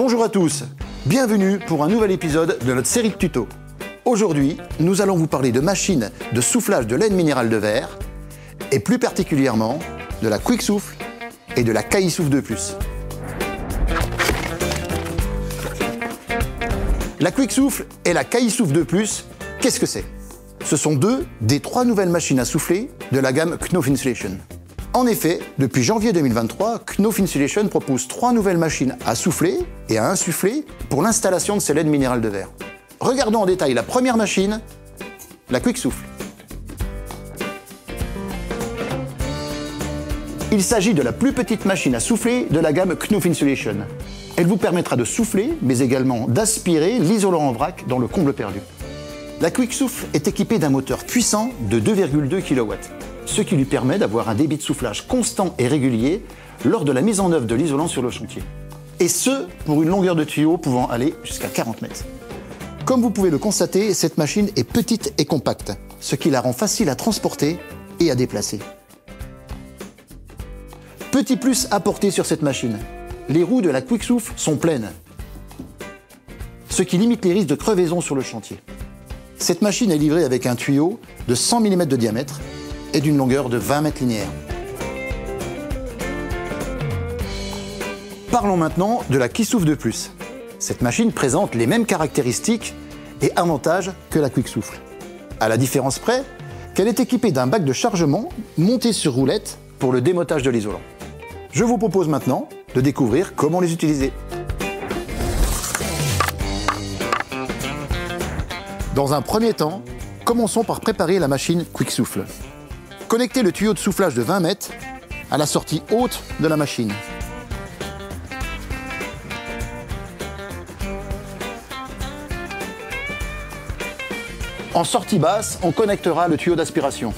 Bonjour à tous, bienvenue pour un nouvel épisode de notre série de tutos. Aujourd'hui, nous allons vous parler de machines de soufflage de laine minérale de verre et plus particulièrement de la Quick-Souffle et de la Caillisouffle 2+. La Quick-Souffle et la Caillisouffle 2+, qu'est-ce que c'est? Ce sont deux des trois nouvelles machines à souffler de la gamme Knauf Insulation. En effet, depuis janvier 2023, Knauf Insulation propose trois nouvelles machines à souffler et à insuffler pour l'installation de ces laines minérales de verre. Regardons en détail la première machine, la Quick-Souffle. Il s'agit de la plus petite machine à souffler de la gamme Knauf Insulation. Elle vous permettra de souffler, mais également d'aspirer l'isolant en vrac dans le comble perdu. La Quick-Souffle est équipée d'un moteur puissant de 2,2 kW, ce qui lui permet d'avoir un débit de soufflage constant et régulier lors de la mise en œuvre de l'isolant sur le chantier. Et ce, pour une longueur de tuyau pouvant aller jusqu'à 40 mètres. Comme vous pouvez le constater, cette machine est petite et compacte, ce qui la rend facile à transporter et à déplacer. Petit plus apporté sur cette machine, les roues de la Quick-Souffle sont pleines, ce qui limite les risques de crevaison sur le chantier. Cette machine est livrée avec un tuyau de 100 mm de diamètre et d'une longueur de 20 mètres linéaires. Parlons maintenant de la Caillisouffle 2+. Cette machine présente les mêmes caractéristiques et avantages que la Quick-Souffle, à la différence près qu'elle est équipée d'un bac de chargement monté sur roulette pour le démotage de l'isolant. Je vous propose maintenant de découvrir comment les utiliser. Dans un premier temps, commençons par préparer la machine Quick-Souffle. Connectez le tuyau de soufflage de 20 mètres à la sortie haute de la machine. En sortie basse, on connectera le tuyau d'aspiration.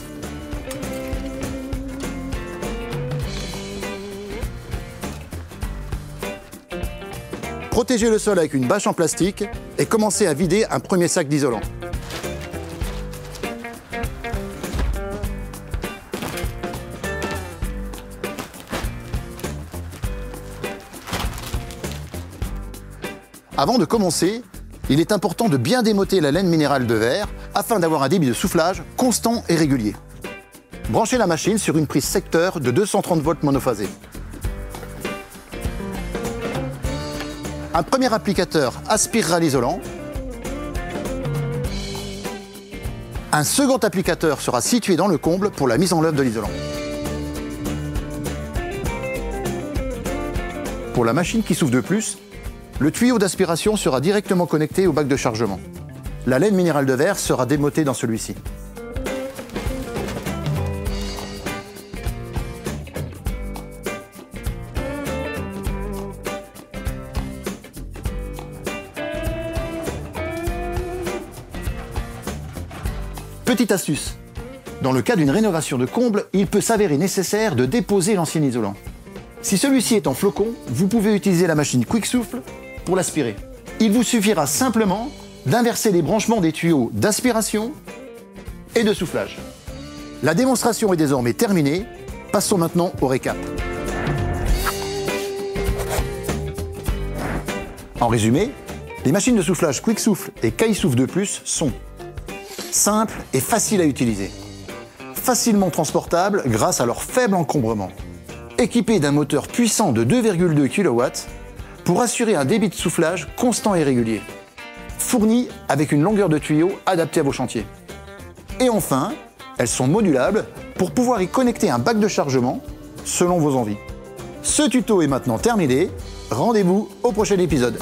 Protégez le sol avec une bâche en plastique et commencez à vider un premier sac d'isolant. Avant de commencer, il est important de bien démoter la laine minérale de verre afin d'avoir un débit de soufflage constant et régulier. Branchez la machine sur une prise secteur de 230 volts monophasée. Un premier applicateur aspirera l'isolant. Un second applicateur sera situé dans le comble pour la mise en œuvre de l'isolant. Pour la machine qui souffle 2+, le tuyau d'aspiration sera directement connecté au bac de chargement. La laine minérale de verre sera démotée dans celui-ci. Petite astuce, dans le cas d'une rénovation de comble, il peut s'avérer nécessaire de déposer l'ancien isolant. Si celui-ci est en flocon, vous pouvez utiliser la machine Quick-Souffle pour l'aspirer. Il vous suffira simplement d'inverser les branchements des tuyaux d'aspiration et de soufflage. La démonstration est désormais terminée, passons maintenant au récap. En résumé, les machines de soufflage Quick-Souffle et Caillisouffle 2+ sont simples et faciles à utiliser, facilement transportables grâce à leur faible encombrement, équipées d'un moteur puissant de 2,2 kW pour assurer un débit de soufflage constant et régulier, fournies avec une longueur de tuyau adaptée à vos chantiers. Et enfin, elles sont modulables pour pouvoir y connecter un bac de chargement selon vos envies. Ce tuto est maintenant terminé, rendez-vous au prochain épisode.